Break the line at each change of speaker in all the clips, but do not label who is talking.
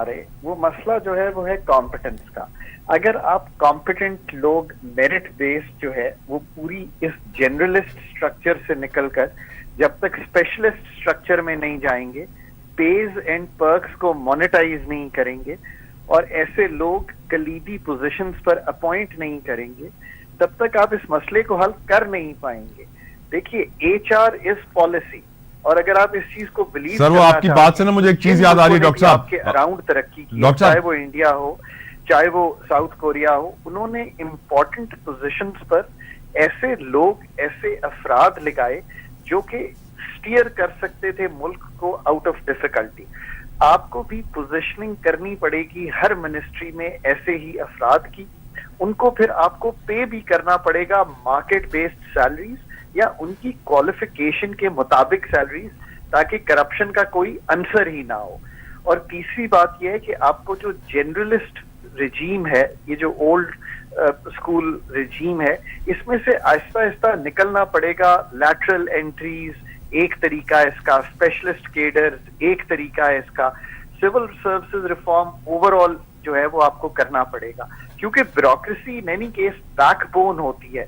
رہے وہ مسئلہ جو ہے وہ ہے کمپٹنس کا. اگر آپ کمپٹنٹ لوگ میرٹ بیسڈ جو ہے وہ پوری اس جنرلسٹ اسٹرکچر سے نکل کر جب تک اسپیشلسٹ اسٹرکچر میں نہیں جائیں گے, پیز اینڈ پرکس کو مانیٹائز نہیں کریں گے اور ایسے لوگ کلیدی پوزیشنز پر اپوائنٹ نہیں کریں گے, تب تک آپ اس مسئلے کو حل کر نہیں پائیں گے. دیکھیے ایچ آر از پالیسی, اور اگر آپ اس چیز کو بلیو
سر وہ آپ کی بات سے نا مجھے ایک چیز یاد آ رہی ہے ڈاکٹر صاحب,
آپ کے اراؤنڈ ترقی کی, چاہے وہ انڈیا ہو چاہے وہ ساؤتھ کوریا ہو, انہوں نے امپورٹنٹ پوزیشنز پر ایسے لوگ ایسے افراد لگائے جو کہ اسٹیئر کر سکتے تھے ملک کو آؤٹ آف ڈیفیکلٹی. آپ کو بھی پوزیشننگ کرنی پڑے گی ہر منسٹری میں ایسے ہی افراد کی, ان کو پھر آپ کو پے بھی کرنا پڑے گا مارکیٹ بیسڈ سیلریز یا ان کی کوالیفیکیشن کے مطابق سیلریز, تاکہ کرپشن کا کوئی عنصر ہی نہ ہو. اور تیسری بات یہ ہے کہ آپ کو جو جنرلسٹ رجیم ہے, یہ جو اولڈ اسکول رجیم ہے, اس میں سے آہستہ آہستہ نکلنا پڑے گا. لیٹرل انٹریز ایک طریقہ ہے اس کا, اسپیشلسٹ کیڈرز ایک طریقہ ہے اس کا, civil services reform over all جو ہے وہ آپ کو کرنا پڑے گا, کیونکہ bureaucracy in any case back bone ہوتی ہے.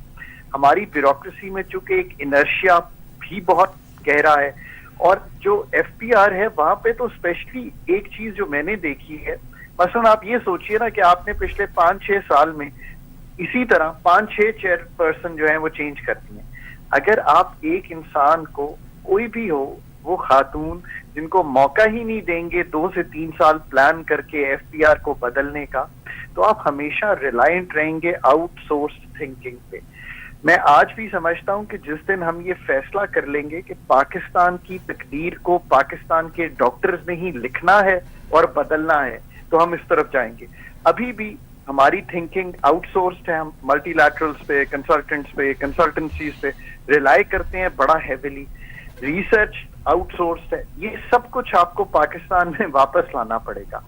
ہماری بیوروکریسی میں چونکہ ایک انرشیا بھی بہت گہرا ہے, اور جو ایف پی آر ہے وہاں پہ تو اسپیشلی ایک چیز جو میں نے دیکھی ہے, مثلا آپ یہ سوچئے نا کہ آپ نے پچھلے 5-6 سال میں اسی طرح 5-6 چیئر پرسن جو ہیں وہ چینج کرتی ہیں. اگر آپ ایک انسان کو کوئی بھی ہو, وہ خاتون جن کو موقع ہی نہیں دیں گے 2 سے 3 سال پلان کر کے ایف پی آر کو بدلنے کا, تو آپ ہمیشہ ریلائنٹ رہیں گے آؤٹ سورس تھنکنگ پہ. میں آج بھی سمجھتا ہوں کہ جس دن ہم یہ فیصلہ کر لیں گے کہ پاکستان کی تقدیر کو پاکستان کے ڈاکٹرز نے ہی لکھنا ہے اور بدلنا ہے, تو ہم اس طرف جائیں گے. ابھی بھی ہماری تھنکنگ آؤٹ سورسڈ ہے, ہم ملٹی لیٹرلز پہ, کنسلٹنٹس پہ, کنسلٹنسیز پہ ریلائی کرتے ہیں بڑا ہیویلی. ریسرچ آؤٹ سورسڈ ہے. یہ سب کچھ آپ کو پاکستان میں واپس لانا پڑے گا.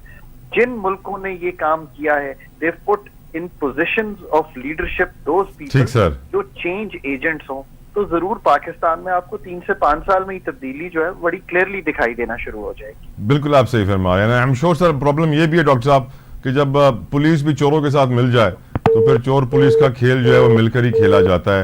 جن ملکوں نے یہ کام کیا ہے, they put in positions of leadership those people جو چینج ایجنٹس ہوں, تو ضرور پاکستان میں آپ کو 3 سے 5 سال میں ہی تبدیلی جو ہے بڑی کلیئرلی دکھائی دینا شروع ہو جائے گی.
بالکل آپ صحیح فرما رہے ہیں. I am sure sir problem یہ بھی ہے ڈاکٹر صاحب کہ جب پولیس بھی چوروں کے ساتھ مل جائے تو پھر چور پولیس کا کھیل جو ہے وہ مل کر ہی کھیلا جاتا ہے.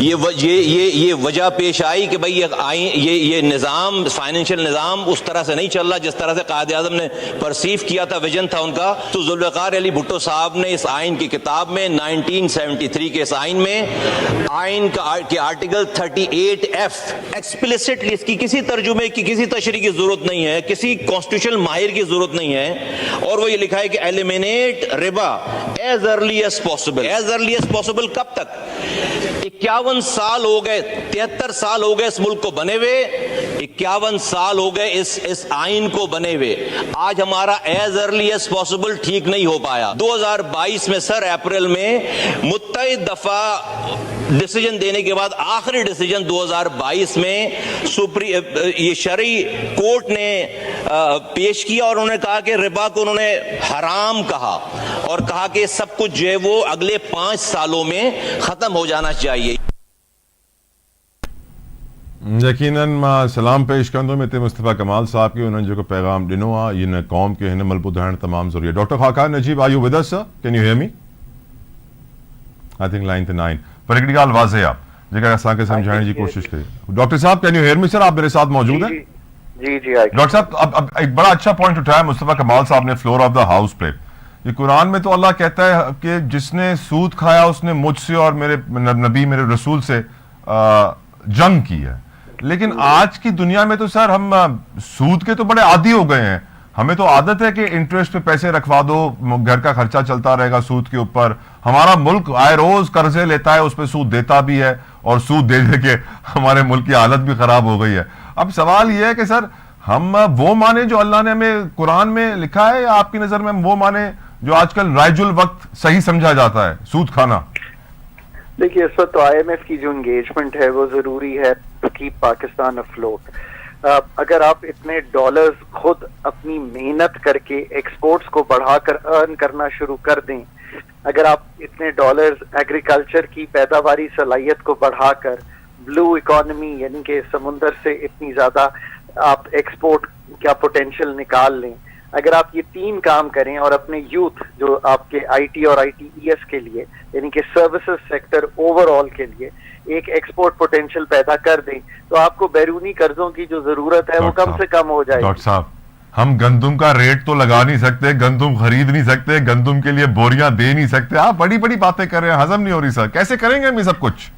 یہ وجہ پیش آئی کہ بھائی یہ نظام فائنینشیل نظام اس طرح سے نہیں چل رہا جس طرح سے قائد اعظم نے پرسیو کیا تھا، ویژن تھا ان کا. تو ذوالفقار علی بھٹو صاحب نے اس آئین کی کتاب میں 1973 کے اس آئین میں آئین کے آرٹیکل 38F ایکسپلیسٹلی، اس کی کسی ترجمے کی کسی تشریح کی ضرورت نہیں ہے، کسی کانسٹیٹیوشنل ماہر کی ضرورت نہیں ہے، اور وہ یہ لکھا ہے کہ ایلیمینیٹ ربا as early as possible. As early as possible کب تک؟ 51 سال ہو گئے، 73 سال ہو گئے اس ملک کو بنے ہوئے، 51 سال ہو گئے اس آئین کو بنے ہوئے. آج ہمارا ایز ارلی ایز پاسبل ٹھیک نہیں ہو پایا. 2022 میں سر اپریل میں متعدد دفعہ ڈیسیجن دینے کے بعد آخری ڈیسیجن 2022 میں یہ شرعی کورٹ نے پیش کیا، اور انہوں نے کہا کہ ربا کو انہوں نے حرام کہا، اور کہا کہ سب کچھ جو ہے وہ اگلے 5 سالوں میں ختم ہو جانا چاہیے.
یقیناً سلام پیش کندوں میں مصطفیٰ کمال صاحب کی انہوں نے جو پیغام ڈنو آ ان قوم کے ہن ملبو دہن تمام ضروری ہے. Doctor Khaqan Najib are you with us sir? Can you hear me? I think line تے 9 پر ایک گال واضح آپ جگہ اساں کے سمجھانے کی کوشش کریں. ڈاکٹر صاحب کین یو ہیئر می سر؟ آپ میرے ساتھ موجود ہیں؟
جی
ڈاکٹر صاحب اب ایک بڑا اچھا پوائنٹ اٹھایا مصطفیٰ کمال صاحب نے فلور آف دا ہاؤس پہ. یہ قرآن میں تو اللہ کہتا ہے کہ جس نے سود کھایا اس نے مجھ سے اور میرے نبی میرے رسول سے جنگ کی ہے. لیکن آج کی دنیا میں تو سر ہم سود کے تو بڑے عادی ہو گئے ہیں. ہمیں تو عادت ہے کہ انٹرسٹ پہ پیسے رکھوا دو، گھر کا خرچہ چلتا رہے گا سود کے اوپر. ہمارا ملک آئے روز قرضے لیتا ہے، اس پہ سود دیتا بھی ہے، اور سود دے دے کے ہمارے ملک کی حالت بھی خراب ہو گئی ہے. اب سوال یہ ہے کہ سر ہم وہ مانیں جو اللہ نے ہمیں قرآن میں لکھا ہے، یا آپ کی نظر میں ہم وہ مانیں جو آج کل رائج الوقت صحیح سمجھا جاتا ہے، سود کھانا؟
دیکھیے اس وقت تو آئی ایم ایف کی جو انگیجمنٹ ہے وہ ضروری ہے ٹو کیپ پاکستان افلوٹ. اگر آپ اتنے ڈالرز خود اپنی محنت کر کے ایکسپورٹس کو بڑھا کر ارن کرنا شروع کر دیں، اگر آپ اتنے ڈالرز ایگریکلچر کی پیداواری صلاحیت کو بڑھا کر بلو اکانومی یعنی کہ سمندر سے اتنی زیادہ آپ ایکسپورٹ کا پوٹینشیل نکال لیں، اگر آپ یہ 3 کام کریں اور اپنے یوتھ جو آپ کے آئی ٹی اور آئی ٹی ای ایس کے لیے یعنی کہ سروسز سیکٹر اوور آل کے لیے ایک ایکسپورٹ پوٹینشیل پیدا کر دیں، تو آپ کو بیرونی قرضوں کی جو ضرورت ہے وہ کم سے کم ہو جائے.
ڈاکٹر صاحب ہم گندم کا ریٹ تو لگا نہیں سکتے، گندم خرید نہیں سکتے، گندم کے لیے بوریاں دے نہیں سکتے، آپ بڑی بڑی باتیں کر رہے ہیں، ہضم نہیں ہو رہی سر. کیسے کریں گے ہم یہ سب کچھ؟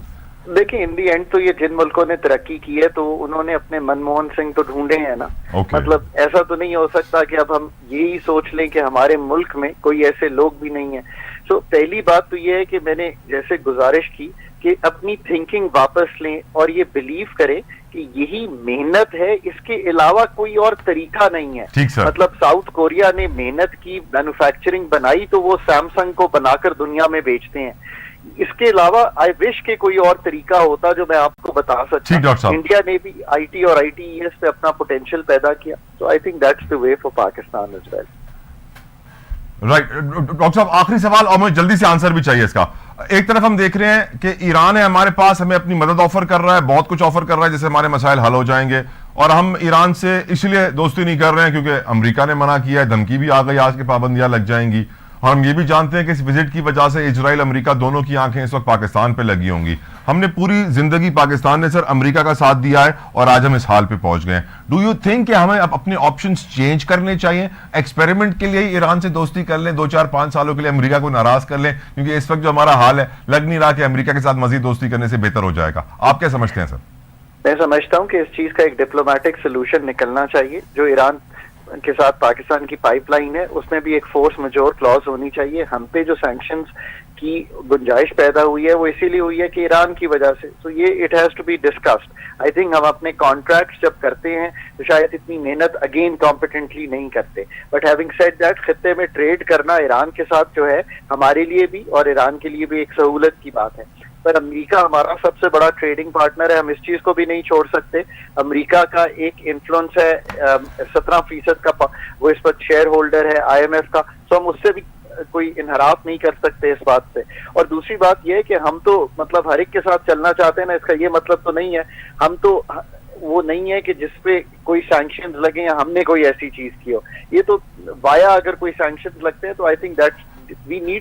دیکھیں ان دی اینڈ تو یہ جن ملکوں نے ترقی کی ہے تو انہوں نے اپنے منموہن سنگھ تو ڈھونڈے ہیں نا. مطلب ایسا تو نہیں ہو سکتا کہ اب ہم یہی سوچ لیں کہ ہمارے ملک میں کوئی ایسے لوگ بھی نہیں ہیں. سو پہلی بات تو یہ ہے کہ میں نے جیسے گزارش کی کہ اپنی تھنکنگ واپس لیں اور یہ بلیو کریں کہ یہی محنت ہے، اس کے علاوہ کوئی اور طریقہ نہیں ہے. مطلب ساؤتھ کوریا نے محنت کی، مینوفیکچرنگ بنائی تو وہ سیمسنگ کو بنا کر دنیا میں بیچتے ہیں. اس کے علاوہ آئی وش کہ کوئی اور طریقہ ہوتا جو میں آپ کو بتا سکتا. انڈیا نے بھی آئی ٹی اور آئی ٹی ای ایس پہ اپنا پوٹینشیل پیدا کیا. So I think that's the way for Pakistan as well.
Right doctor صاحب آخری سوال، اور مجھے جلدی سے آنسر بھی چاہیے اس کا. ایک طرف ہم دیکھ رہے ہیں کہ ایران ہے ہمارے پاس، ہمیں اپنی مدد آفر کر رہا ہے، بہت کچھ آفر کر رہا ہے جس سے ہمارے مسائل حل ہو جائیں گے، اور ہم ایران سے اس لیے دوستی نہیں کر رہے ہیں کیونکہ امریکہ نے منع کیا ہے، دھمکی بھی آ گئی، آج کی پابندیاں لگ جائیں گی. اور ہم یہ بھی جانتے ہیں کہ اس وزٹ کی وجہ سے اسرائیل امریکہ دونوں کی آنکھیں اس وقت پاکستان پہ لگی ہوں گی. ہم نے پوری زندگی پاکستان نے سر امریکہ کا ساتھ دیا ہے اور آج ہم اس حال پہ پہنچ گئے ہیں. ڈو یو تھنک کہ ہمیں اب اپنے آپشنز چینج کرنے چاہیے؟ ایکسپیریمنٹ کے لیے ایران سے دوستی کر لیں، 2-4-5 سالوں کے لیے امریکہ کو ناراض کر لیں، کیونکہ اس وقت جو ہمارا حال ہے لگ نہیں رہا کہ امریکہ کے ساتھ مزید دوستی کرنے سے بہتر ہو جائے گا. آپ کیا سمجھتے ہیں سر؟
میں سمجھتا ہوں کہ اس چیز کا ایک ڈپلومیٹک سولوشن نکلنا چاہیے. جو ایران کے ساتھ پاکستان کی پائپ لائن ہے اس میں بھی ایک فورس میجور کلوز ہونی چاہیے. ہم پہ جو سینکشنز کی گنجائش پیدا ہوئی ہے وہ اسی لیے ہوئی ہے کہ ایران کی وجہ سے. تو یہ it has to be discussed. I think ہم اپنے کانٹریکٹ جب کرتے ہیں تو شاید اتنی محنت اگین کمپیٹنٹلی نہیں کرتے. بٹ ہیونگ سیڈ دیٹ خطے میں ٹریڈ کرنا ایران کے ساتھ جو ہے ہمارے لیے بھی اور ایران کے لیے بھی ایک سہولت کی بات ہے. پر امریکہ ہمارا سب سے بڑا ٹریڈنگ پارٹنر ہے، ہم اس چیز کو بھی نہیں چھوڑ سکتے. امریکہ کا ایک انفلوئنس ہے 17% کا، وہ اس وقت شیئر ہولڈر ہے آئی ایم ایف کا. تو ہم اس سے بھی کوئی انحراف نہیں کر سکتے اس بات سے. اور دوسری بات یہ ہے کہ ہم تو مطلب ہر ایک کے ساتھ چلنا چاہتے ہیں نا. اس کا یہ مطلب تو نہیں ہے، ہم تو وہ نہیں ہے کہ جس پہ کوئی سینکشنز لگیں یا ہم نے کوئی ایسی چیز کی ہو. یہ تو وایا اگر کوئی سینکشنز لگتے ہیں تو I think that we need